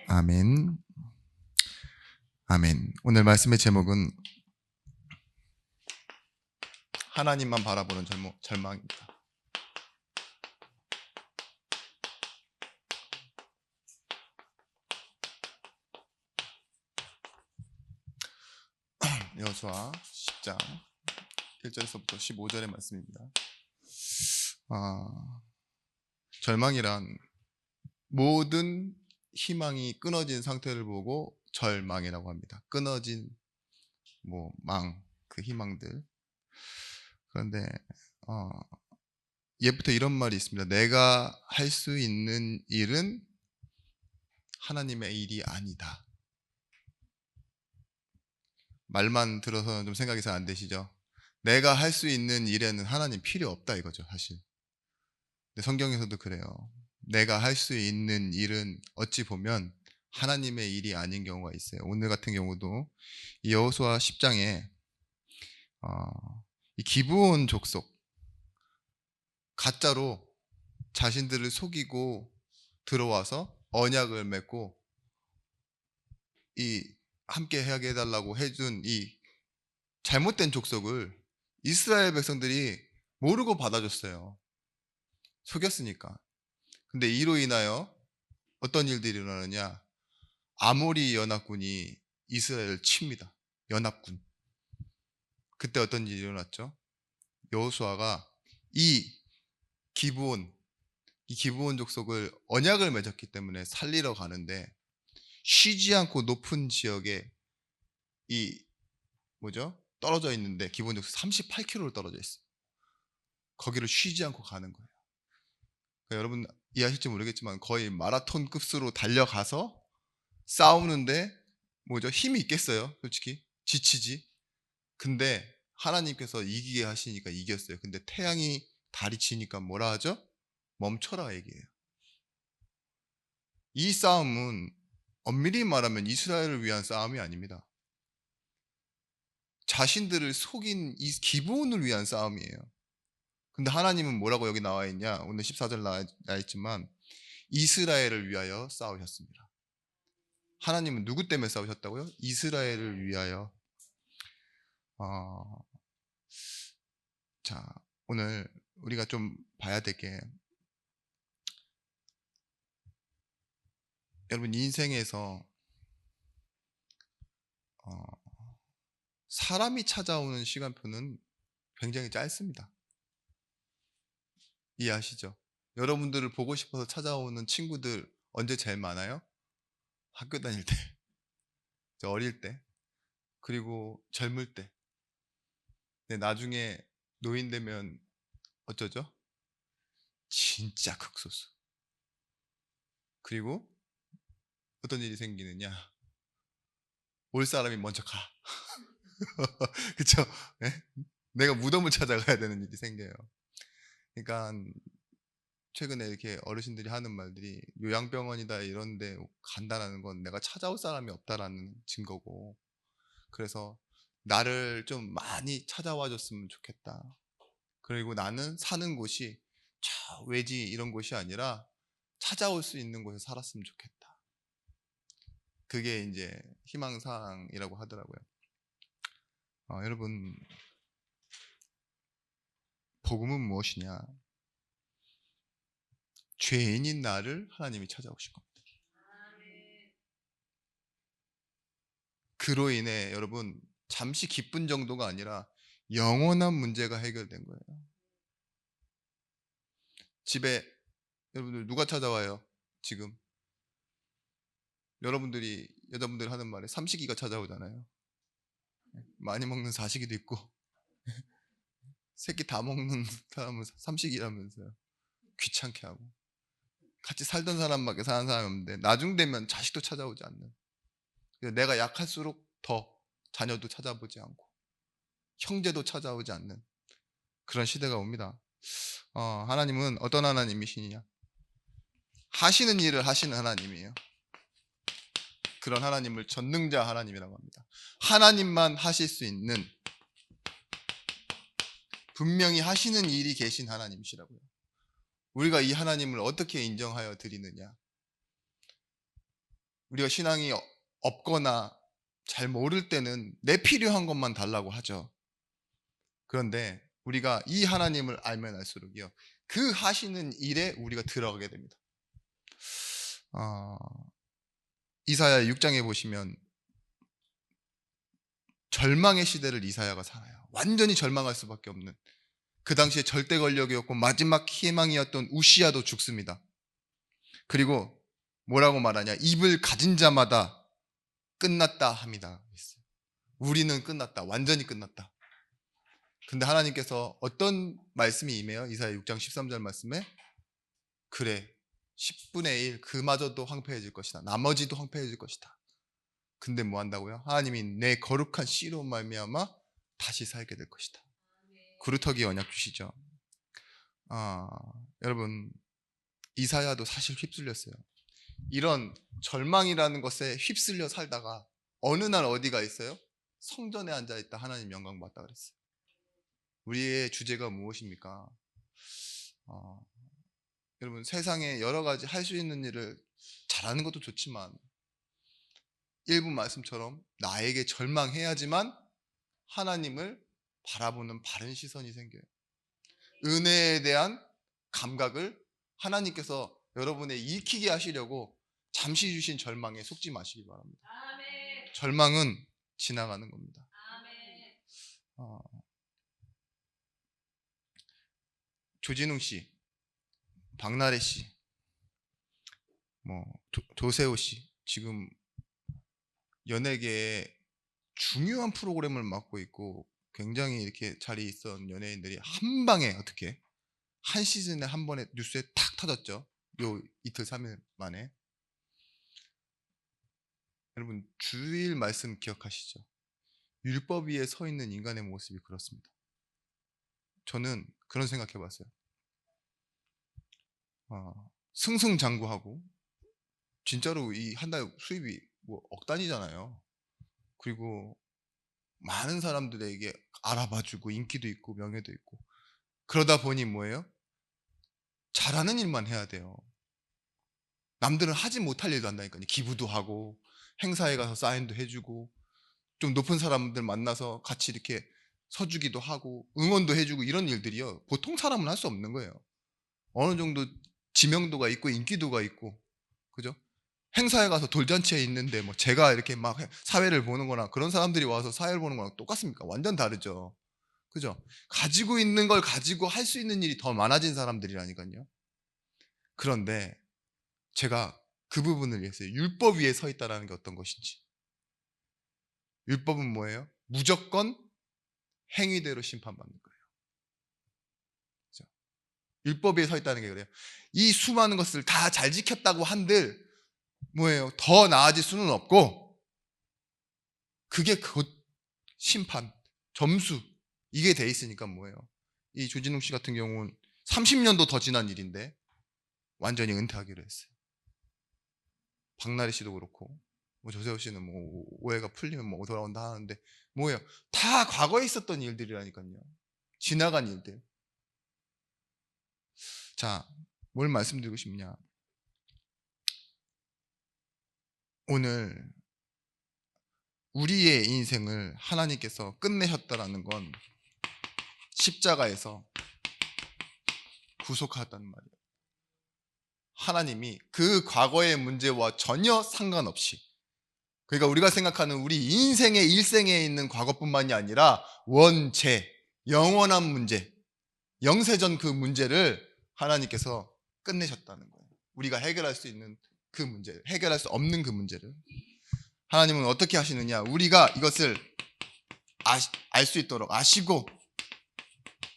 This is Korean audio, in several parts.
아멘. 아멘. 오늘 말씀의 제목은 하나님만 바라보는 절망입니다. 여호수아 10장 1절에서부터 15절의 말씀입니다. 절망이란 모든 희망이 끊어진 상태를 보고 절망이라고 합니다. 끊어진 그 희망들. 그런데 예부터 이런 말이 있습니다. 내가 할 수 있는 일은 하나님의 일이 아니다. 말만 들어서는 좀 생각이 잘 안 되시죠? 내가 할 수 있는 일에는 하나님 필요 없다 이거죠, 사실. 근데 성경에서도 그래요. 내가 할 수 있는 일은 어찌 보면 하나님의 일이 아닌 경우가 있어요. 오늘 같은 경우도 이 여호수아 10장에 이 기브온 족속 가짜로 자신들을 속이고 들어와서 언약을 맺고 이 함께 하게 해달라고 해준 이 잘못된 족속을 이스라엘 백성들이 모르고 받아줬어요. 속였으니까. 근데 이로 인하여 어떤 일들이 일어나느냐? 아모리 연합군이 이스라엘을 칩니다. 연합군. 그때 어떤 일이 일어났죠? 여호수아가 이 기브온 족속을 언약을 맺었기 때문에 살리러 가는데 쉬지 않고 높은 지역에 떨어져 있는데 기브온 족속 38km로 떨어져 있어요. 거기를 쉬지 않고 가는 거예요. 그러니까 여러분 이해하실지 모르겠지만 거의 마라톤 급수로 달려가서 싸우는데 힘이 있겠어요? 솔직히 지치지. 근데 하나님께서 이기게 하시니까 이겼어요. 근데 태양이 달이 지니까 뭐라 하죠? 멈춰라 얘기해요. 이 싸움은 엄밀히 말하면 이스라엘을 위한 싸움이 아닙니다. 자신들을 속인 이 기브온을 위한 싸움이에요. 근데 하나님은 뭐라고 여기 나와 있냐? 오늘 14절 나와 있지만 이스라엘을 위하여 싸우셨습니다. 하나님은 누구 때문에 싸우셨다고요? 이스라엘을 위하여. 자, 오늘 우리가 좀 봐야 될 게, 여러분 인생에서 사람이 찾아오는 시간표는 굉장히 짧습니다. 이해하시죠? 여러분들을 보고 싶어서 찾아오는 친구들 언제 제일 많아요? 학교 다닐 때, 어릴 때, 그리고 젊을 때. 근데 나중에 노인 되면 어쩌죠? 진짜 극소수. 그리고 어떤 일이 생기느냐? 올 사람이 먼저 가. 그쵸? 네? 내가 무덤을 찾아가야 되는 일이 생겨요. 그러니까 최근에 이렇게 어르신들이 하는 말들이 요양병원이다 이런 데 간다라는 건 내가 찾아올 사람이 없다라는 증거고, 그래서 나를 좀 많이 찾아와 줬으면 좋겠다. 그리고 나는 사는 곳이 저 외지 이런 곳이 아니라 찾아올 수 있는 곳에 살았으면 좋겠다. 그게 이제 희망사항이라고 하더라고요. 여러분, 복음은 무엇이냐? 죄인인 나를 하나님이 찾아오신 겁니다. 그로 인해 여러분 잠시 기쁜 정도가 아니라 영원한 문제가 해결된 거예요. 집에 여러분들 누가 찾아와요? 지금 여러분들이 여자분들 하는 말에 삼식이가 찾아오잖아요. 많이 먹는 사식이도 있고 새끼 다 먹는 사람은 삼식이라면서요. 귀찮게 하고 같이 살던 사람밖에 사는 사람이 없는데 나중 되면 자식도 찾아오지 않는, 내가 약할수록 더 자녀도 찾아보지 않고 형제도 찾아오지 않는 그런 시대가 옵니다. 하나님은 어떤 하나님이시냐? 하시는 일을 하시는 하나님이에요. 그런 하나님을 전능자 하나님이라고 합니다. 하나님만 하실 수 있는, 분명히 하시는 일이 계신 하나님이시라고요. 우리가 이 하나님을 어떻게 인정하여 드리느냐? 우리가 신앙이 없거나 잘 모를 때는 내 필요한 것만 달라고 하죠. 그런데 우리가 이 하나님을 알면 알수록요, 그 하시는 일에 우리가 들어가게 됩니다. 이사야 6장에 보시면 절망의 시대를 이사야가 살아요. 완전히 절망할 수밖에 없는, 그 당시에 절대 권력이었고 마지막 희망이었던 우시야도 죽습니다. 그리고 뭐라고 말하냐, 입을 가진 자마다 끝났다 합니다. 우리는 끝났다, 완전히 끝났다. 근데 하나님께서 어떤 말씀이 임해요? 이사야 6장 13절 말씀에, 그래 10분의 1 그마저도 황폐해질 것이다, 나머지도 황폐해질 것이다. 근데 뭐 한다고요? 하나님이 내 거룩한 씨로 말미암아 다시 살게 될 것이다. 그루터기 언약 주시죠. 여러분, 이사야도 사실 휩쓸렸어요. 이런 절망이라는 것에 휩쓸려 살다가 어느 날 어디가 있어요? 성전에 앉아있다 하나님 영광 받다 그랬어요. 우리의 주제가 무엇입니까? 여러분, 세상에 여러 가지 할 수 있는 일을 잘하는 것도 좋지만 1분 말씀처럼 나에게 절망해야지만 하나님을 바라보는 바른 시선이 생겨요. 은혜에 대한 감각을 하나님께서 여러분의 익히게 하시려고 잠시 주신 절망에 속지 마시기 바랍니다. 아멘. 절망은 지나가는 겁니다. 아멘. 조진웅 씨, 박나래 씨, 조세호 씨, 지금 연예계에 중요한 프로그램을 맡고 있고 굉장히 이렇게 자리에 있던 연예인들이 한 방에, 어떻게 한 시즌에 한 번에 뉴스에 탁 터졌죠. 요 이틀 3일 만에. 여러분, 주일 말씀 기억하시죠? 율법 위에 서 있는 인간의 모습이 그렇습니다. 저는 그런 생각해 봤어요. 승승장구하고 진짜로 이 한 달 수입이 억 단위잖아요. 그리고 많은 사람들에게 알아봐주고 인기도 있고 명예도 있고, 그러다 보니 뭐예요? 잘하는 일만 해야 돼요. 남들은 하지 못할 일도 한다니까요. 기부도 하고 행사에 가서 사인도 해주고 좀 높은 사람들 만나서 같이 이렇게 서주기도 하고 응원도 해주고, 이런 일들이요, 보통 사람은 할 수 없는 거예요. 어느 정도 지명도가 있고 인기도가 있고, 그죠? 행사에 가서 돌잔치에 있는데 제가 이렇게 막 사회를 보는 거나 그런 사람들이 와서 사회를 보는 거랑 똑같습니까? 완전 다르죠. 그죠? 가지고 있는 걸 가지고 할 수 있는 일이 더 많아진 사람들이라니까요. 그런데 제가 그 부분을 이해했어요. 율법 위에 서 있다는 게 어떤 것인지. 율법은 뭐예요? 무조건 행위대로 심판받는 거예요. 그죠? 율법 위에 서 있다는 게 그래요. 이 수많은 것을 다 잘 지켰다고 한들 뭐예요? 더 나아질 수는 없고, 그게 곧 심판, 점수, 이게 돼 있으니까 뭐예요? 이 조진웅 씨 같은 경우는 30년도 더 지난 일인데 완전히 은퇴하기로 했어요. 박나래 씨도 그렇고, 조세호 씨는 오해가 풀리면 돌아온다 하는데 뭐예요? 다 과거에 있었던 일들이라니까요. 지나간 일들. 자, 뭘 말씀드리고 싶냐? 오늘 우리의 인생을 하나님께서 끝내셨다라는 건 십자가에서 구속하셨다는 말이에요. 하나님이 그 과거의 문제와 전혀 상관없이, 그러니까 우리가 생각하는 우리 인생의 일생에 있는 과거뿐만이 아니라 원죄, 영원한 문제, 영세전 그 문제를 하나님께서 끝내셨다는 거예요. 우리가 해결할 수 있는 그 문제, 해결할 수 없는 그 문제를 하나님은 어떻게 하시느냐, 우리가 이것을 알 수 있도록 아시고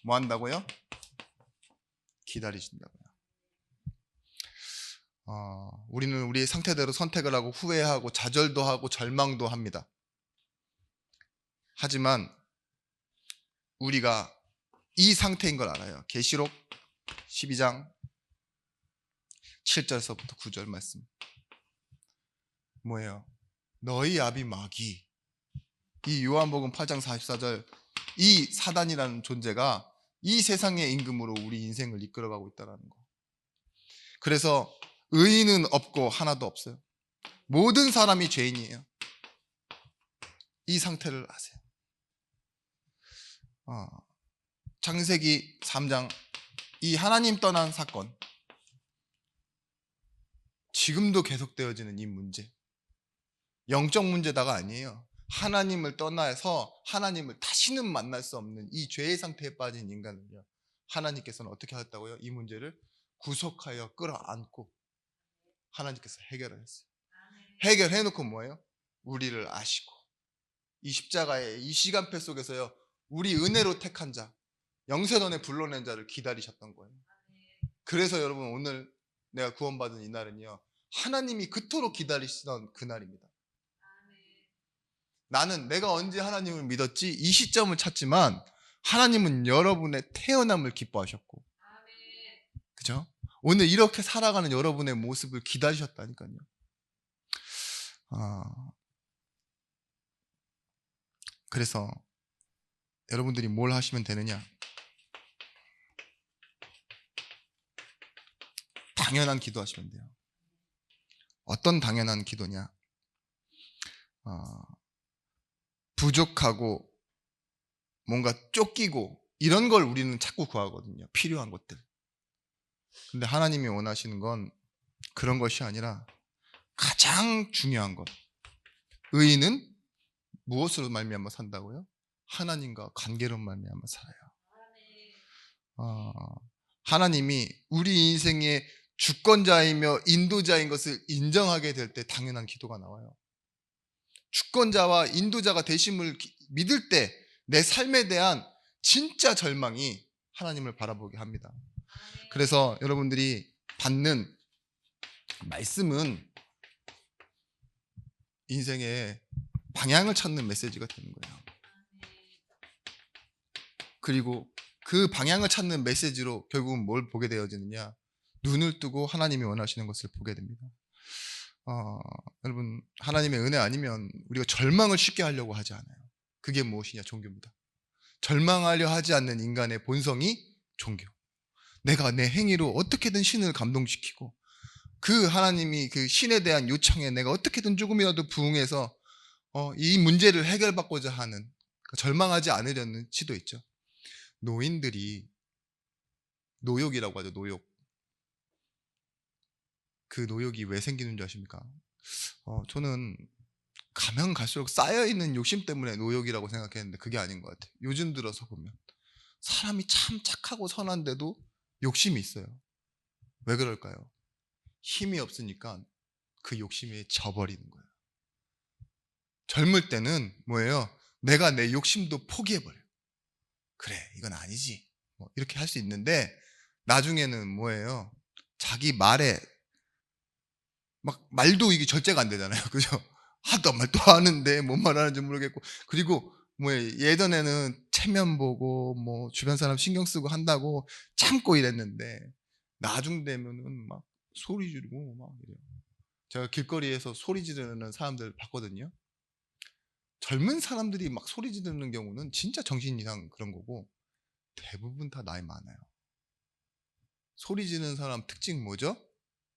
뭐 한다고요? 기다리신다고요. 우리는 우리의 상태대로 선택을 하고 후회하고 좌절도 하고 절망도 합니다. 하지만 우리가 이 상태인 걸 알아요. 계시록 12장 7절서부터 9절 말씀 뭐예요? 너희 아비 마귀, 이 요한복음 8장 44절, 이 사단이라는 존재가 이 세상의 임금으로 우리 인생을 이끌어가고 있다는 거. 그래서 의인은 없고 하나도 없어요. 모든 사람이 죄인이에요. 이 상태를 아세요. 창세기 3장 이 하나님 떠난 사건, 지금도 계속되어지는 이 문제, 영적 문제다가 아니에요. 하나님을 떠나서 하나님을 다시는 만날 수 없는 이 죄의 상태에 빠진 인간을요, 하나님께서는 어떻게 하셨다고요? 이 문제를 구속하여 끌어안고 하나님께서 해결을 했어요. 해결해놓고 뭐예요? 우리를 아시고 이 십자가의 이 시간표 속에서요, 우리 은혜로 택한 자, 영생원에 불러낸 자를 기다리셨던 거예요. 그래서 여러분, 오늘 내가 구원받은 이 날은요, 하나님이 그토록 기다리시던 그날입니다. 나는 내가 언제 하나님을 믿었지? 이 시점을 찾지만 하나님은 여러분의 태어남을 기뻐하셨고, 그죠? 오늘 이렇게 살아가는 여러분의 모습을 기다리셨다니까요. 그래서 여러분들이 뭘 하시면 되느냐? 당연한 기도하시면 돼요. 어떤 당연한 기도냐? 부족하고 뭔가 쫓기고 이런 걸 우리는 자꾸 구하거든요. 필요한 것들. 근데 하나님이 원하시는 건 그런 것이 아니라 가장 중요한 것. 의인은 무엇으로 말미암아 산다고요? 하나님과 관계로 말미암아 살아요. 하나님이 우리 인생의 주권자이며 인도자인 것을 인정하게 될 때 당연한 기도가 나와요. 주권자와 인도자가 되심을 믿을 때 내 삶에 대한 진짜 절망이 하나님을 바라보게 합니다. 그래서 여러분들이 받는 말씀은 인생의 방향을 찾는 메시지가 되는 거예요. 그리고 그 방향을 찾는 메시지로 결국은 뭘 보게 되어지느냐? 눈을 뜨고 하나님이 원하시는 것을 보게 됩니다. 여러분, 하나님의 은혜 아니면 우리가 절망을 쉽게 하려고 하지 않아요. 그게 무엇이냐? 종교입니다. 절망하려 하지 않는 인간의 본성이 종교. 내가 내 행위로 어떻게든 신을 감동시키고 그 하나님이 그 신에 대한 요청에 내가 어떻게든 조금이라도 부응해서 이 문제를 해결받고자 하는, 절망하지 않으려는 시도 있죠. 노인들이 노욕이라고 하죠. 노욕. 그 노욕이 왜 생기는 줄 아십니까? 저는 가면 갈수록 쌓여있는 욕심 때문에 노욕이라고 생각했는데 그게 아닌 것 같아요. 요즘 들어서 보면 사람이 참 착하고 선한데도 욕심이 있어요. 왜 그럴까요? 힘이 없으니까 그 욕심에 져버리는 거예요. 젊을 때는 뭐예요? 내가 내 욕심도 포기해버려요. 그래, 이건 아니지, 뭐 이렇게 할 수 있는데 나중에는 뭐예요? 자기 말에 막 말도 이게 절제가 안 되잖아요. 그죠? 하도 말 또 하는데 뭔 말하는지 모르겠고, 그리고 뭐 예전에는 체면 보고 뭐 주변 사람 신경 쓰고 한다고 참고 이랬는데 나중 되면은 막 소리 지르고 막 이래요. 제가 길거리에서 소리 지르는 사람들 봤거든요. 젊은 사람들이 막 소리 지르는 경우는 진짜 정신 이상 그런 거고 대부분 다 나이 많아요. 소리 지르는 사람 특징 뭐죠?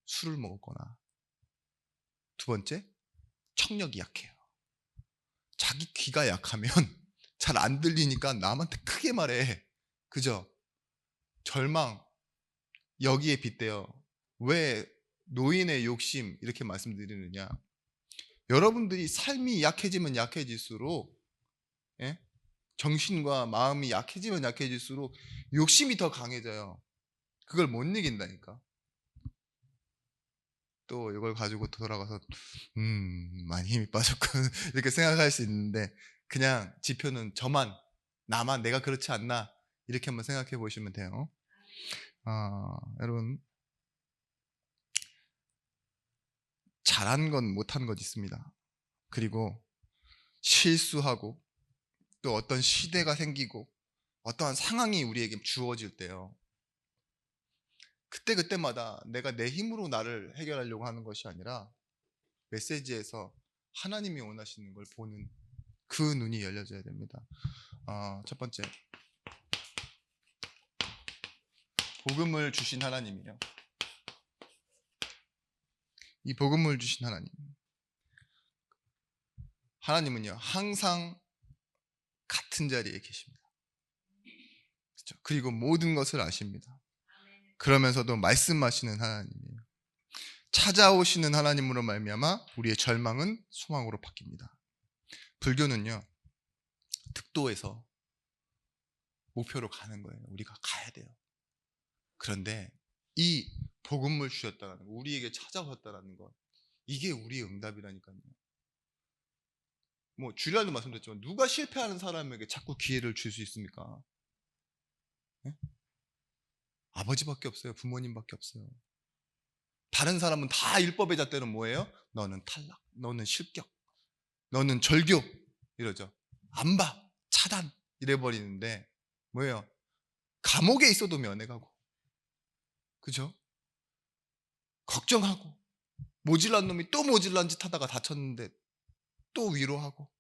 술을 먹었거나, 두 번째, 청력이 약해요. 자기 귀가 약하면 잘 안 들리니까 남한테 크게 말해. 그죠? 절망, 여기에 빗대요. 왜 노인의 욕심 이렇게 말씀드리느냐? 여러분들이 삶이 약해지면 약해질수록, 예? 정신과 마음이 약해지면 약해질수록 욕심이 더 강해져요. 그걸 못 이긴다니까. 또 이걸 가지고 돌아가서 많이 힘이 빠졌군 이렇게 생각할 수 있는데, 그냥 지표는 나만 내가 그렇지 않나 이렇게 한번 생각해 보시면 돼요. 여러분, 잘한 건 못한 것 있습니다. 그리고 실수하고 또 어떤 시대가 생기고 어떠한 상황이 우리에게 주어질 때요, 그때마다 내가 내 힘으로 나를 해결하려고 하는 것이 아니라 메시지에서 하나님이 원하시는 걸 보는 그 눈이 열려져야 됩니다. 첫 번째, 복음을 주신 하나님이에요. 이 복음을 주신 하나님, 하나님은요 항상 같은 자리에 계십니다. 그렇죠? 그리고 모든 것을 아십니다. 그러면서도 말씀하시는 하나님이에요. 찾아오시는 하나님으로 말미암아 우리의 절망은 소망으로 바뀝니다. 불교는요 득도에서 목표로 가는 거예요. 우리가 가야 돼요. 그런데 이 복음을 주셨다는 거, 우리에게 찾아오셨다는 것, 이게 우리의 응답이라니까요. 뭐 주일날도 말씀드렸지만 누가 실패하는 사람에게 자꾸 기회를 줄 수 있습니까? 네? 아버지밖에 없어요. 부모님밖에 없어요. 다른 사람은 다 율법의 잣대는 뭐예요? 너는 탈락, 너는 실격, 너는 절교 이러죠. 안 봐, 차단 이래버리는데 뭐예요? 감옥에 있어도 면회 가고, 그죠? 걱정하고, 모질란 놈이 또 모질란 짓 하다가 다쳤는데 또 위로하고,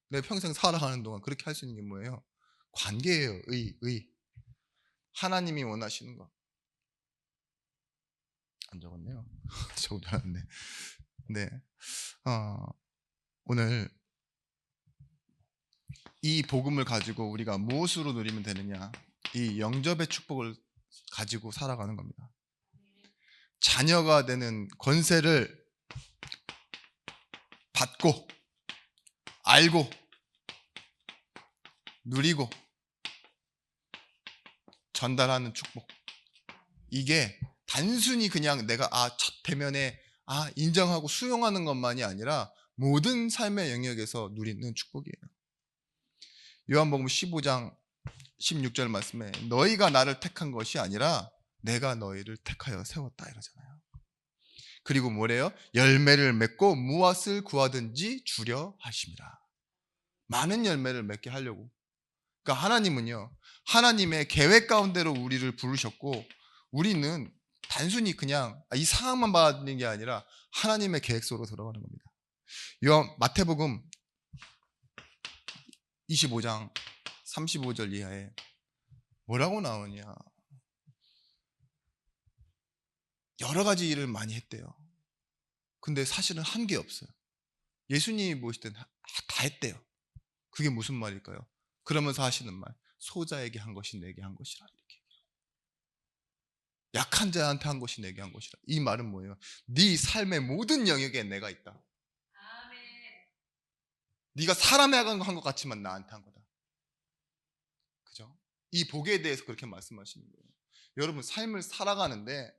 내 평생 살아가는 동안 그렇게 할 수 있는 게 뭐예요? 관계예요. 의. 하나님이 원하시는 거. 안 적었네요. 적지 않았네. 네. 오늘 이 복음을 가지고 우리가 무엇으로 누리면 되느냐? 이 영접의 축복을 가지고 살아가는 겁니다. 자녀가 되는 권세를 받고 알고 누리고 전달하는 축복. 이게 단순히 그냥 내가 첫 대면에 인정하고 수용하는 것만이 아니라 모든 삶의 영역에서 누리는 축복이에요. 요한복음 15장 16절 말씀에 너희가 나를 택한 것이 아니라 내가 너희를 택하여 세웠다 이러잖아요. 그리고 뭐래요? 열매를 맺고 무엇을 구하든지 주려 하심이라. 많은 열매를 맺게 하려고. 그러니까 하나님은요, 하나님의 계획 가운데로 우리를 부르셨고, 우리는 단순히 그냥 이 상황만 받는 게 아니라 하나님의 계획서로 들어가는 겁니다. 마태복음 25장 35절 이하에 뭐라고 나오냐? 여러 가지 일을 많이 했대요. 근데 사실은 한 게 없어요. 예수님이 모실 때는 다 했대요. 그게 무슨 말일까요? 그러면서 하시는 말, 소자에게 한 것이 내게 한 것이라. 이렇게. 약한 자한테 한 것이 내게 한 것이라. 이 말은 뭐예요? 네 삶의 모든 영역에 내가 있다. 네가 사람에게 한 것 같지만 나한테 한 거다. 그죠? 이 복에 대해서 그렇게 말씀하시는 거예요. 여러분 삶을 살아가는데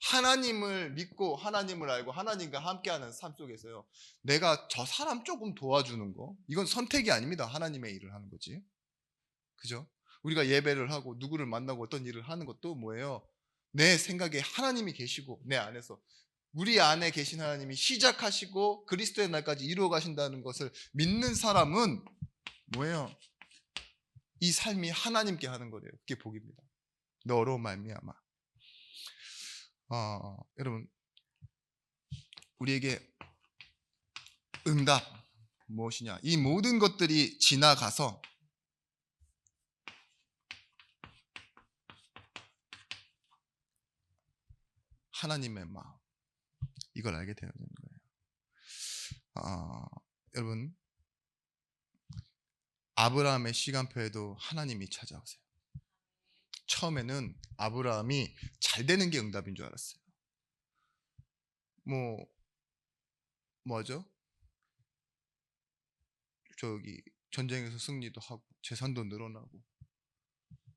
하나님을 믿고 하나님을 알고 하나님과 함께하는 삶 속에서요, 내가 저 사람 조금 도와주는 거, 이건 선택이 아닙니다. 하나님의 일을 하는 거지. 그죠? 우리가 예배를 하고 누구를 만나고 어떤 일을 하는 것도 뭐예요? 내 생각에 하나님이 계시고 내 안에서 우리 안에 계신 하나님이 시작하시고 그리스도의 날까지 이루어 가신다는 것을 믿는 사람은 뭐예요? 이 삶이 하나님께 하는 거래요. 그게 복입니다. 너로 말미암아. 여러분, 우리에게 응답 무엇이냐? 이 모든 것들이 지나가서 하나님의 마음, 이걸 알게 되는 거예요. 여러분, 아브라함의 시간표에도 하나님이 찾아오세요. 처음에는 아브라함이 잘 되는 게 응답인 줄 알았어요. 뭐죠? 전쟁에서 승리도 하고 재산도 늘어나고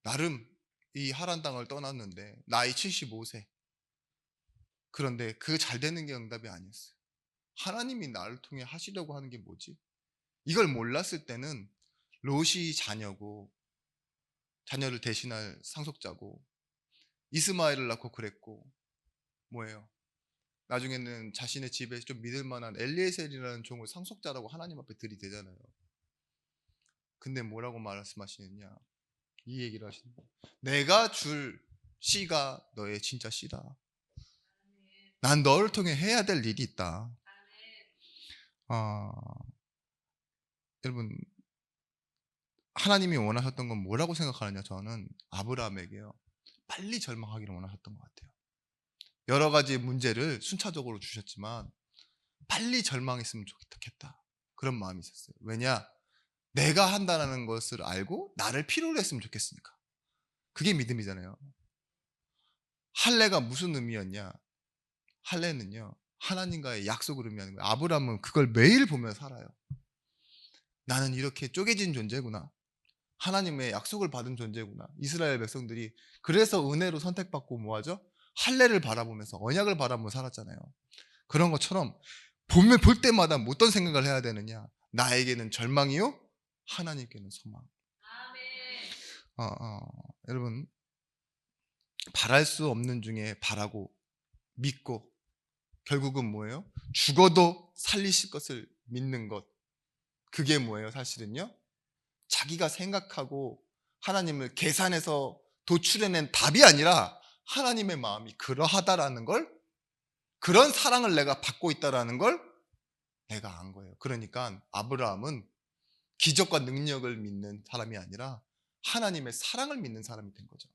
나름 이 하란 땅을 떠났는데 나이 75세. 그런데 그 잘 되는 게 응답이 아니었어요. 하나님이 나를 통해 하시려고 하는 게 뭐지? 이걸 몰랐을 때는 롯이 자녀고 자녀를 대신할 상속자고 이스마엘을 낳고 그랬고 뭐예요? 나중에는 자신의 집에 좀 믿을 만한 엘리에셀이라는 종을 상속자라고 하나님 앞에 들이대잖아요. 근데 뭐라고 말씀하시느냐? 이 얘기를 하시는 거예요. 내가 줄 씨가 너의 진짜 씨다. 난 너를 통해 해야 될 일이 있다. 여러분, 하나님이 원하셨던 건 뭐라고 생각하느냐? 저는 아브라함에게요, 빨리 절망하기를 원하셨던 것 같아요. 여러 가지 문제를 순차적으로 주셨지만 빨리 절망했으면 좋겠다. 그런 마음이 있었어요. 왜냐? 내가 한다는 것을 알고 나를 필요로 했으면 좋겠으니까. 그게 믿음이잖아요. 할례가 무슨 의미였냐? 할례는요, 하나님과의 약속을 의미하는 거예요. 아브라함은 그걸 매일 보며 살아요. 나는 이렇게 쪼개진 존재구나. 하나님의 약속을 받은 존재구나. 이스라엘 백성들이 그래서 은혜로 선택받고 뭐하죠? 할례를 바라보면서 언약을 바라보며 살았잖아요. 그런 것처럼 볼 때마다 어떤 생각을 해야 되느냐? 나에게는 절망이요, 하나님께는 소망. 여러분, 바랄 수 없는 중에 바라고 믿고 결국은 뭐예요? 죽어도 살리실 것을 믿는 것. 그게 뭐예요? 사실은요, 자기가 생각하고 하나님을 계산해서 도출해낸 답이 아니라 하나님의 마음이 그러하다라는 걸, 그런 사랑을 내가 받고 있다라는 걸 내가 안 거예요. 그러니까 아브라함은 기적과 능력을 믿는 사람이 아니라 하나님의 사랑을 믿는 사람이 된 거죠.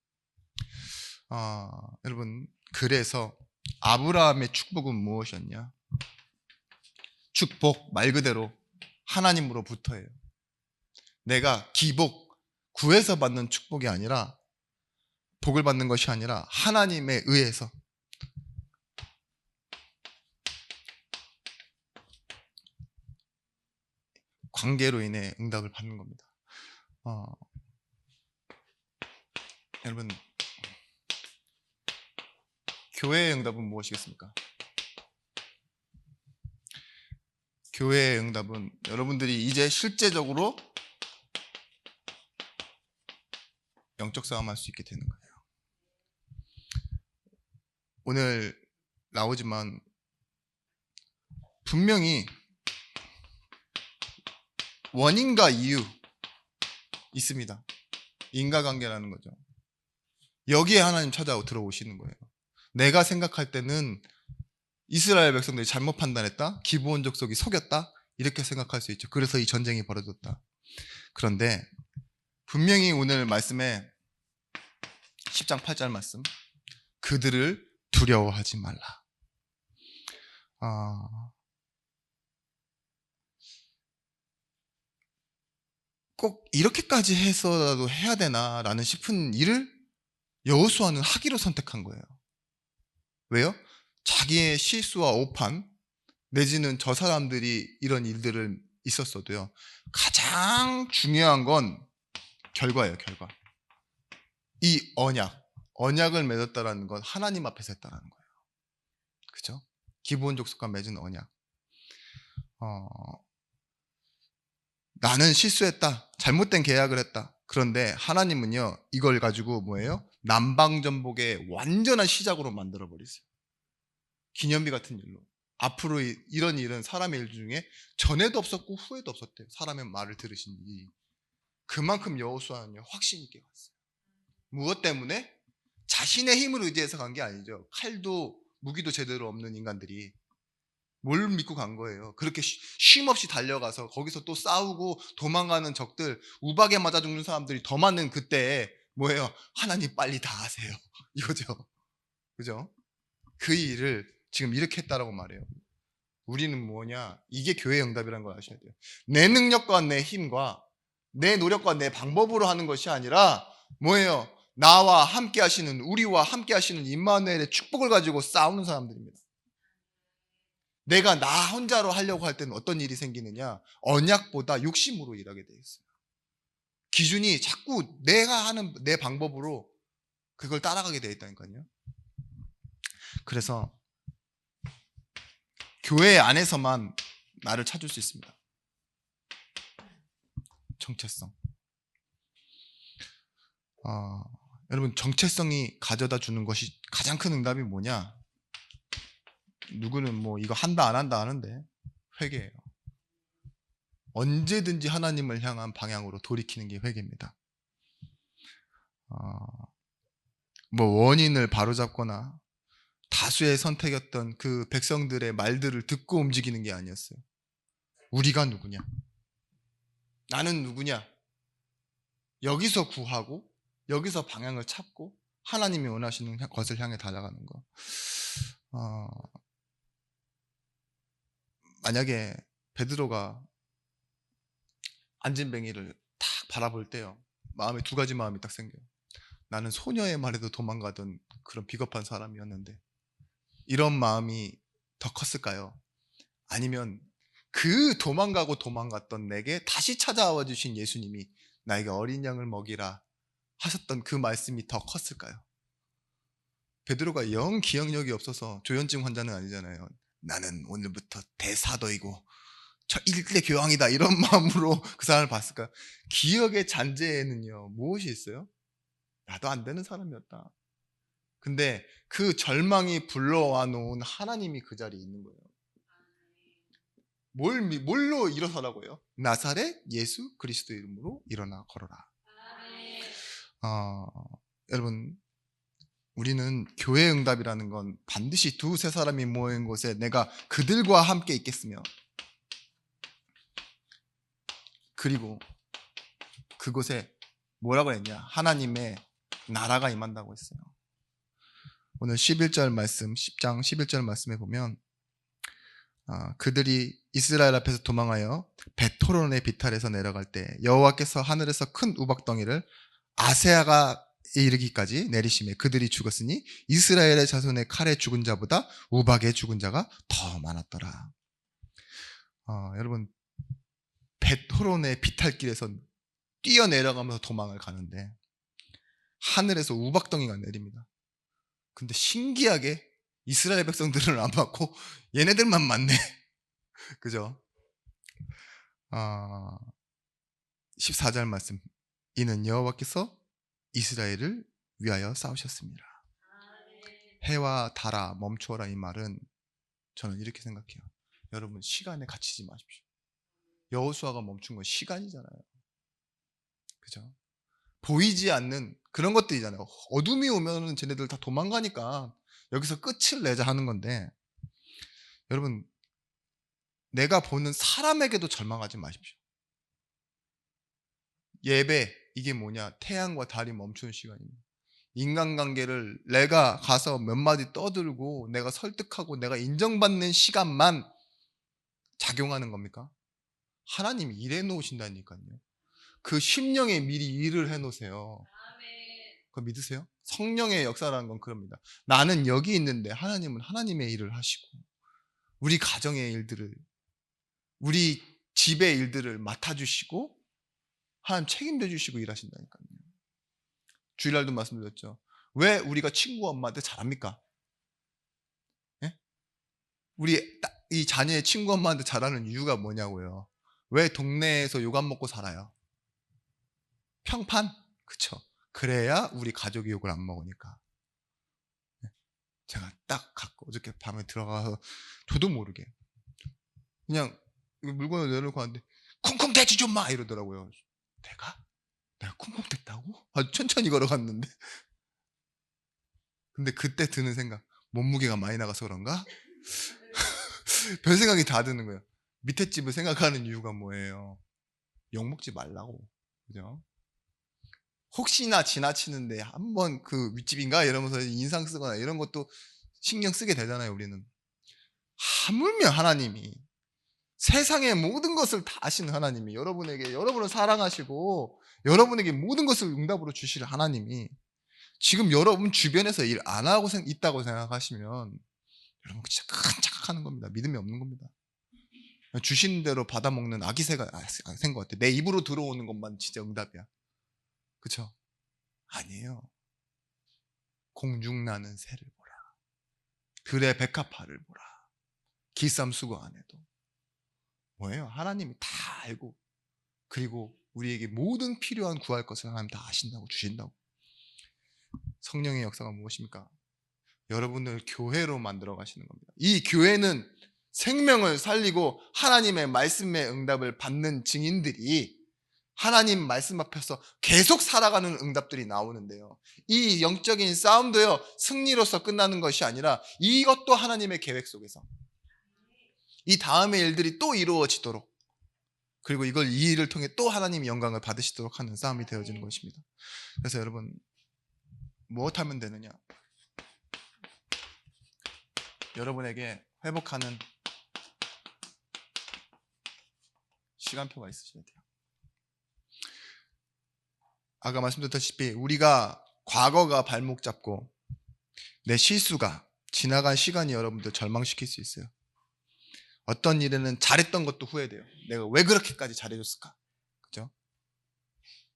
여러분, 그래서 아브라함의 축복은 무엇이었냐? 축복 말 그대로 하나님으로부터예요. 내가 기복, 구해서 받는 축복이 아니라, 복을 받는 것이 아니라 하나님에 의해서, 관계로 인해 응답을 받는 겁니다. 여러분, 교회의 응답은 무엇이겠습니까? 교회의 응답은 여러분들이 이제 실제적으로 영적 싸움할 수 있게 되는 거예요. 오늘 나오지만 분명히 원인과 이유 있습니다. 인과관계라는 거죠. 여기에 하나님 찾아 들어오시는 거예요. 내가 생각할 때는 이스라엘 백성들이 잘못 판단했다, 기브온 족속이 속였다, 이렇게 생각할 수 있죠. 그래서 이 전쟁이 벌어졌다. 그런데 분명히 오늘 말씀에 10장 8절 말씀, 그들을 두려워하지 말라. 꼭 이렇게까지 해서라도 해야 되나라는 싶은 일을 여호수아는 하기로 선택한 거예요. 왜요? 자기의 실수와 오판, 내지는 저 사람들이 이런 일들을 있었어도요, 가장 중요한 건 결과예요. 결과. 이 언약을 맺었다라는 건 하나님 앞에서 했다라는 거예요. 그죠? 기브온 족속과 맺은 언약. 나는 실수했다, 잘못된 계약을 했다. 그런데 하나님은요, 이걸 가지고 뭐예요? 남방전복의 완전한 시작으로 만들어버리세요. 기념비 같은 일로. 앞으로 이런 일은 사람의 일 중에 전에도 없었고 후에도 없었대요. 사람의 말을 들으신 일이. 그만큼 여호수아는요, 확신 있게 갔어요. 무엇 때문에? 자신의 힘을 의지해서 간 게 아니죠. 칼도 무기도 제대로 없는 인간들이 뭘 믿고 간 거예요. 그렇게 쉼없이 달려가서 거기서 또 싸우고 도망가는 적들, 우박에 맞아 죽는 사람들이 더 많은 그때에 뭐예요? 하나님 빨리 다 하세요. 이거죠. 그죠? 그 일을 지금 이렇게 했다라고 말해요. 우리는 뭐냐? 이게 교회의 응답이라는 걸 아셔야 돼요. 내 능력과 내 힘과 내 노력과 내 방법으로 하는 것이 아니라 뭐예요? 나와 함께 하시는, 우리와 함께 하시는 임마누엘의 축복을 가지고 싸우는 사람들입니다. 내가 나 혼자로 하려고 할 때는 어떤 일이 생기느냐? 언약보다 욕심으로 일하게 돼 있어요. 기준이 자꾸 내가 하는 내 방법으로 그걸 따라가게 돼 있다니까요. 그래서 교회 안에서만 나를 찾을 수 있습니다. 정체성. 여러분, 정체성이 가져다 주는 것이 가장 큰 응답이 뭐냐? 누구는 뭐 이거 한다 안 한다 하는데 회개예요. 언제든지 하나님을 향한 방향으로 돌이키는 게 회개입니다. 뭐 원인을 바로잡거나 다수의 선택이었던 그 백성들의 말들을 듣고 움직이는 게 아니었어요. 우리가 누구냐? 나는 누구냐? 여기서 구하고 여기서 방향을 찾고 하나님이 원하시는 것을 향해 달아가는 거. 만약에 베드로가 안진뱅이를 딱 바라볼 때요, 마음에 두 가지 마음이 딱 생겨요. 나는 소녀의 말에도 도망가던 그런 비겁한 사람이었는데 이런 마음이 더 컸을까요? 아니면 그 도망갔던 내게 다시 찾아와 주신 예수님이 나에게 어린 양을 먹이라 하셨던 그 말씀이 더 컸을까요? 베드로가 영 기억력이 없어서 조현증 환자는 아니잖아요. 나는 오늘부터 대사도이고 저 일대 교황이다 이런 마음으로 그 사람을 봤을까요? 기억의 잔재에는요 무엇이 있어요? 나도 안 되는 사람이었다. 근데 그 절망이 불러와 놓은 하나님이 그 자리에 있는 거예요. 뭘로 일어서라고요? 나사렛 예수 그리스도 이름으로 일어나 걸어라. 여러분, 우리는 교회 응답이라는 건 반드시 두세 사람이 모인 곳에 내가 그들과 함께 있겠으며, 그리고 그곳에 뭐라고 했냐? 하나님의 나라가 임한다고 했어요. 오늘 11절 말씀, 10장 11절 말씀에 보면 그들이 이스라엘 앞에서 도망하여 베토론의 비탈에서 내려갈 때 여호와께서 하늘에서 큰 우박덩이를 아세아가 이르기까지 내리심에 그들이 죽었으니 이스라엘의 자손의 칼에 죽은 자보다 우박에 죽은 자가 더 많았더라. 여러분, 베토론의 비탈길에서 뛰어내려가면서 도망을 가는데 하늘에서 우박덩이가 내립니다. 근데 신기하게 이스라엘 백성들은 안 맞고 얘네들만 맞네. 그죠? 14절 말씀. 이는 여호와께서 이스라엘을 위하여 싸우셨습니다. 해와 달아 멈추어라 이 말은 저는 이렇게 생각해요. 여러분, 시간에 갇히지 마십시오. 여호수아가 멈춘 건 시간이잖아요. 그죠? 보이지 않는 그런 것들이잖아요. 어둠이 오면은 쟤네들 다 도망가니까 여기서 끝을 내자 하는 건데, 여러분, 내가 보는 사람에게도 절망하지 마십시오. 예배, 이게 뭐냐? 태양과 달이 멈추는 시간입니다. 인간관계를 내가 가서 몇 마디 떠들고 내가 설득하고 내가 인정받는 시간만 작용하는 겁니까? 하나님이 일해 놓으신다니까요. 그 심령에 미리 일을 해 놓으세요. 그거 믿으세요? 성령의 역사라는 건 그럽니다. 나는 여기 있는데 하나님은 하나님의 일을 하시고 우리 가정의 일들을, 우리 집의 일들을 맡아주시고 하나님 책임져 주시고 일하신다니까요. 주일날도 말씀드렸죠. 왜 우리가 친구 엄마한테 잘합니까? 예? 우리 이 자녀의 친구 엄마한테 잘하는 이유가 뭐냐고요. 왜 동네에서 욕 안 먹고 살아요? 평판? 그쵸. 그래야 우리 가족이 욕을 안 먹으니까. 제가 딱 갖고 어저께 밤에 들어가서 저도 모르게 그냥 물건을 내놓고 왔는데 쿵쿵 대지 좀 마 이러더라고요. 내가 쿵쿵 댔다고? 아주 천천히 걸어갔는데. 근데 그때 드는 생각, 몸무게가 많이 나가서 그런가? 별 생각이 다 드는 거예요. 밑에 집을 생각하는 이유가 뭐예요? 욕 먹지 말라고. 그죠? 혹시나 지나치는데 한번 그 윗집인가 이러면서 인상 쓰거나 이런 것도 신경 쓰게 되잖아요, 우리는. 하물며 하나님이, 세상의 모든 것을 다 아시는 하나님이, 여러분을 사랑하시고 여러분에게 모든 것을 응답으로 주실 하나님이 지금 여러분 주변에서 일 안 하고 있다고 생각하시면 여러분 진짜 큰 착각하는 겁니다. 믿음이 없는 겁니다. 주신 대로 받아먹는 아기 새가 생것 같아. 내 입으로 들어오는 것만 진짜 응답이야. 그쵸? 아니에요. 공중나는 새를 보라. 들의 백합화를 보라. 기쌈수고 안 해도. 뭐예요? 하나님이 다 알고, 그리고 우리에게 모든 필요한 구할 것을 하나님 다 아신다고, 주신다고. 성령의 역사가 무엇입니까? 여러분을 교회로 만들어 가시는 겁니다. 이 교회는 생명을 살리고 하나님의 말씀의 응답을 받는 증인들이 하나님 말씀 앞에서 계속 살아가는 응답들이 나오는데요. 이 영적인 싸움도요, 승리로서 끝나는 것이 아니라 이것도 하나님의 계획 속에서 이 다음의 일들이 또 이루어지도록, 그리고 이 일을 통해 또 하나님이 영광을 받으시도록 하는 싸움이 되어지는 것입니다. 그래서 여러분, 무엇하면 되느냐? 여러분에게 회복하는 시간표가 있으셔야 돼요. 아까 말씀드렸다시피 우리가 과거가 발목 잡고 내 실수가 지나간 시간이 여러분들 절망시킬 수 있어요. 어떤 일에는 잘했던 것도 후회돼요. 내가 왜 그렇게까지 잘해줬을까? 그죠?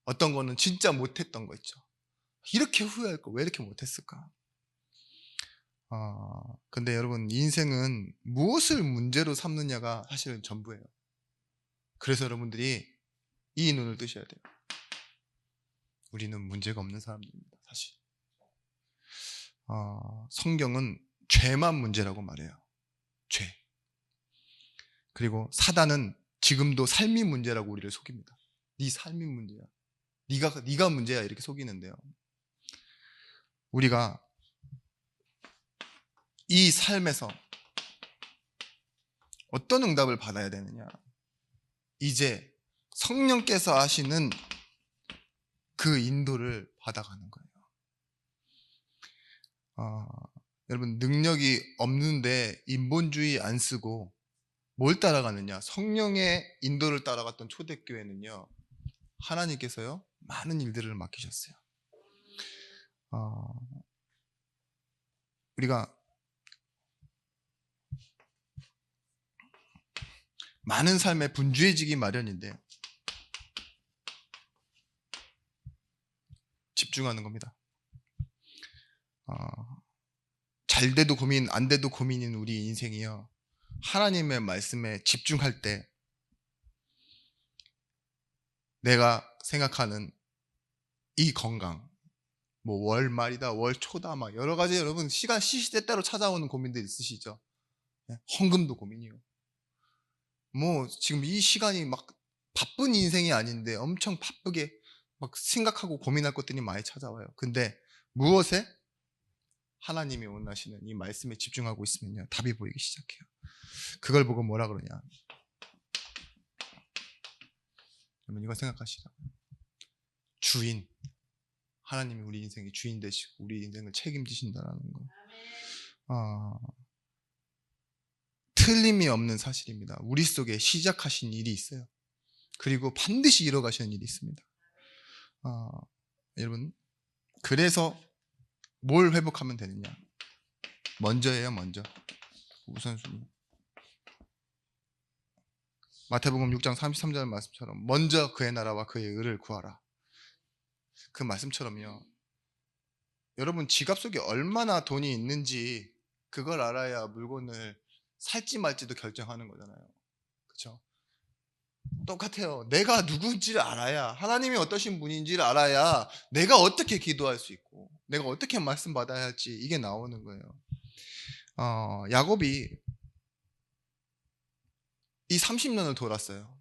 어떤 거는 진짜 못했던 거 있죠. 이렇게 후회할 거 왜 이렇게 못했을까? 근데 여러분 인생은 무엇을 문제로 삼느냐가 사실은 전부예요. 그래서 여러분들이 이 눈을 뜨셔야 돼요. 우리는 문제가 없는 사람들입니다. 사실 성경은 죄만 문제라고 말해요. 죄. 그리고 사단은 지금도 삶이 문제라고 우리를 속입니다. 네 삶이 문제야. 네가 문제야 이렇게 속이는데요. 우리가 이 삶에서 어떤 응답을 받아야 되느냐? 이제 성령께서 하시는 그 인도를 받아가는 거예요. 여러분 능력이 없는데 인본주의 안 쓰고 뭘 따라가느냐? 성령의 인도를 따라갔던 초대교회는요, 하나님께서요 많은 일들을 맡기셨어요. 우리가 많은 삶에 분주해지기 마련인데 집중하는 겁니다. 잘 돼도 고민, 안 돼도 고민인 우리 인생이요, 하나님의 말씀에 집중할 때 내가 생각하는 이 건강, 뭐 월말이다, 월초다, 막 여러 가지 여러분 시간 시시때때로 찾아오는 고민들 있으시죠? 헌금도 고민이요. 뭐 지금 이 시간이 막 바쁜 인생이 아닌데 엄청 바쁘게 막 생각하고 고민할 것들이 많이 찾아와요. 근데 무엇에? 하나님이 원하시는 이 말씀에 집중하고 있으면요, 답이 보이기 시작해요. 그걸 보고 뭐라 그러냐? 여러분 이거 생각하시라고요. 주인, 하나님이 우리 인생의 주인 되시고 우리 인생을 책임지신다라는 거. 틀림이 없는 사실입니다. 우리 속에 시작하신 일이 있어요. 그리고 반드시 이뤄가시는 일이 있습니다. 여러분 그래서 뭘 회복하면 되느냐? 먼저예요. 먼저 우선순위. 마태복음 6장 33절 말씀처럼 먼저 그의 나라와 그의 의를 구하라. 그 말씀처럼요, 여러분 지갑 속에 얼마나 돈이 있는지 그걸 알아야 물건을 살지 말지도 결정하는 거잖아요. 그렇죠? 똑같아요. 내가 누군지를 알아야, 하나님이 어떠신 분인지를 알아야 내가 어떻게 기도할 수 있고 내가 어떻게 말씀 받아야 할지 이게 나오는 거예요. 야곱이 이 30년을 돌았어요.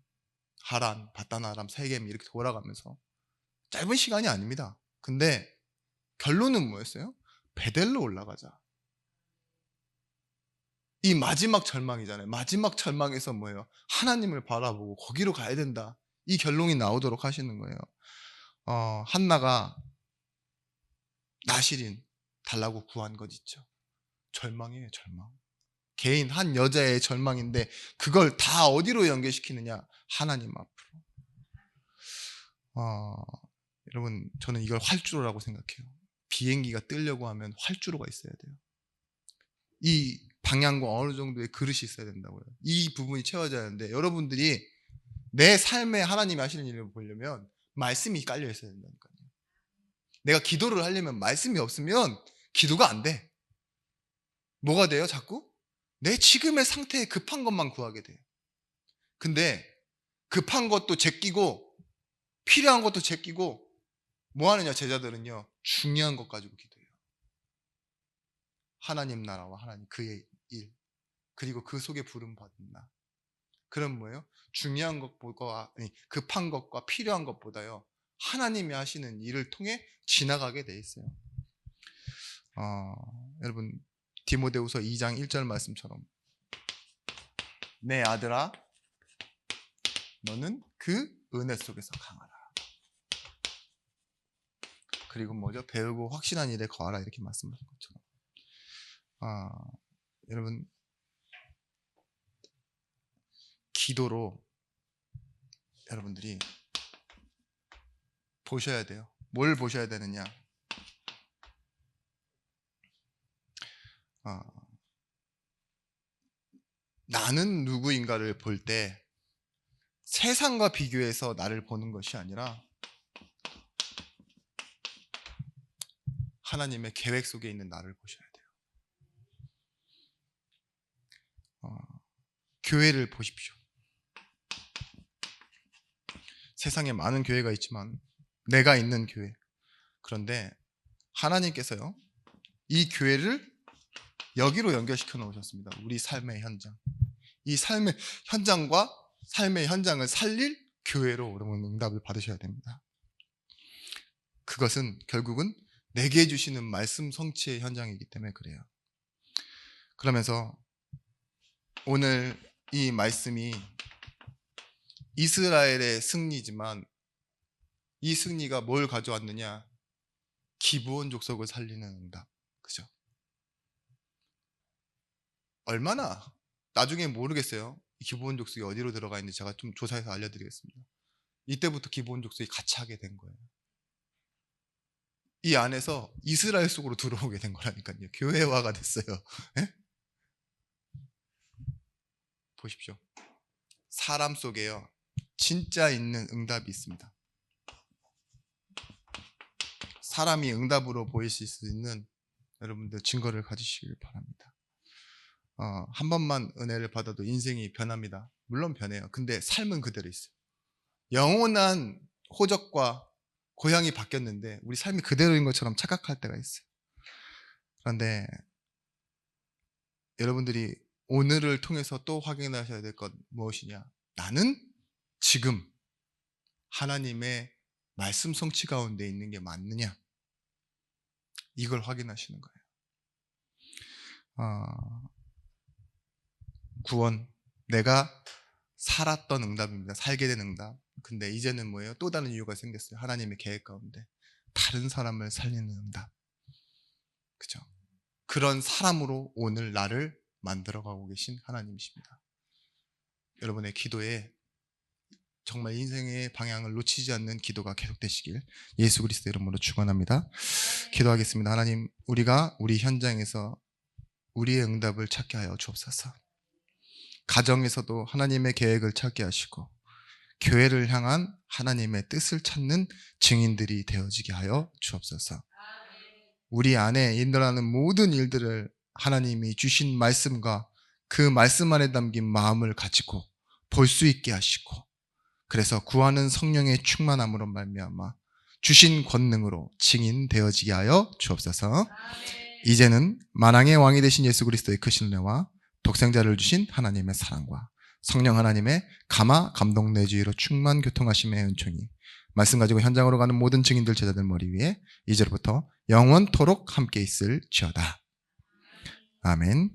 하란, 바단 아람, 세겜 이렇게 돌아가면서 짧은 시간이 아닙니다. 근데 결론은 뭐였어요? 베델로 올라가자. 이 마지막 절망이잖아요. 마지막 절망에서 뭐예요? 하나님을 바라보고 거기로 가야 된다. 이 결론이 나오도록 하시는 거예요. 한나가 나실인 달라고 구한 것 있죠. 절망이에요, 절망. 개인 한 여자의 절망인데 그걸 다 어디로 연결시키느냐? 하나님 앞으로. 여러분 저는 이걸 활주로라고 생각해요. 비행기가 뜨려고 하면 활주로가 있어야 돼요. 이 방향과 어느 정도의 그릇이 있어야 된다고요. 이 부분이 채워져야 하는데 여러분들이 내 삶에 하나님이 하시는 일을 보려면 말씀이 깔려 있어야 된다니까요. 내가 기도를 하려면 말씀이 없으면 기도가 안 돼. 뭐가 돼요? 자꾸 내 지금의 상태에 급한 것만 구하게 돼요. 근데 급한 것도 제끼고 필요한 것도 제끼고 뭐 하느냐? 제자들은요, 중요한 것 가지고 기도해요. 하나님 나라와 하나님 그의 일, 그리고 그 속에 부름 받은 나. 그럼 뭐예요? 중요한 것보다, 아니, 급한 것과 필요한 것보다요, 하나님이 하시는 일을 통해 지나가게 돼 있어요. 여러분 디모데후서 2장 1절 말씀처럼 내 아들아 너는 그 은혜 속에서 강하라. 그리고 뭐죠? 배우고 확신한 일에 거하라 이렇게 말씀하신 것처럼. 여러분 기도로 여러분들이 보셔야 돼요. 뭘 보셔야 되느냐? 나는 누구인가를 볼 때 세상과 비교해서 나를 보는 것이 아니라 하나님의 계획 속에 있는 나를 보셔야 돼요. 교회를 보십시오. 세상에 많은 교회가 있지만 내가 있는 교회. 그런데 하나님께서요, 이 교회를 여기로 연결시켜 놓으셨습니다. 우리 삶의 현장. 이 삶의 현장과 삶의 현장을 살릴 교회로 여러분 응답을 받으셔야 됩니다. 그것은 결국은 내게 주시는 말씀 성취의 현장이기 때문에 그래요. 그러면서 오늘 이 말씀이 이스라엘의 승리지만 이 승리가 뭘 가져왔느냐? 기브온 족속을 살리는 응답. 그죠? 얼마나 나중에 모르겠어요. 기브온 족속이 어디로 들어가 있는지 제가 좀 조사해서 알려드리겠습니다. 이때부터 기브온 족속이 같이 하게 된 거예요. 이 안에서 이스라엘 속으로 들어오게 된 거라니까요. 교회화가 됐어요. 에? 보십시오. 사람 속에요, 진짜 있는 응답이 있습니다. 사람이 응답으로 보이실 수 있는 여러분들 증거를 가지시길 바랍니다. 한 번만 은혜를 받아도 인생이 변합니다. 물론 변해요. 근데 삶은 그대로 있어요. 영원한 호적과 고향이 바뀌었는데 우리 삶이 그대로인 것처럼 착각할 때가 있어요. 그런데 여러분들이 오늘을 통해서 또 확인하셔야 될 것 무엇이냐? 나는 지금 하나님의 말씀 성취 가운데 있는 게 맞느냐? 이걸 확인하시는 거예요. 구원, 내가 살았던 응답입니다. 살게 된 응답. 근데 이제는 뭐예요? 또 다른 이유가 생겼어요. 하나님의 계획 가운데 다른 사람을 살리는 응답. 그죠? 그런 사람으로 오늘 나를 만들어가고 계신 하나님이십니다. 여러분의 기도에 정말 인생의 방향을 놓치지 않는 기도가 계속되시길 예수 그리스도 이름으로 축원합니다. 기도하겠습니다. 하나님, 우리가 우리 현장에서 우리의 응답을 찾게 하여 주옵소서. 가정에서도 하나님의 계획을 찾게 하시고 교회를 향한 하나님의 뜻을 찾는 증인들이 되어지게 하여 주옵소서. 우리 안에 일어나는 모든 일들을 하나님이 주신 말씀과 그 말씀 안에 담긴 마음을 가지고 볼 수 있게 하시고, 그래서 구하는 성령의 충만함으로 말미암아 주신 권능으로 증인 되어지게 하여 주옵소서. 이제는 만왕의 왕이 되신 예수 그리스도의 크신 은혜와 독생자를 주신 하나님의 사랑과 성령 하나님의 감화 감동 내주의로 충만 교통하심의 은총이 말씀 가지고 현장으로 가는 모든 증인들 제자들 머리 위에 이제로부터 영원토록 함께 있을지어다. 아멘.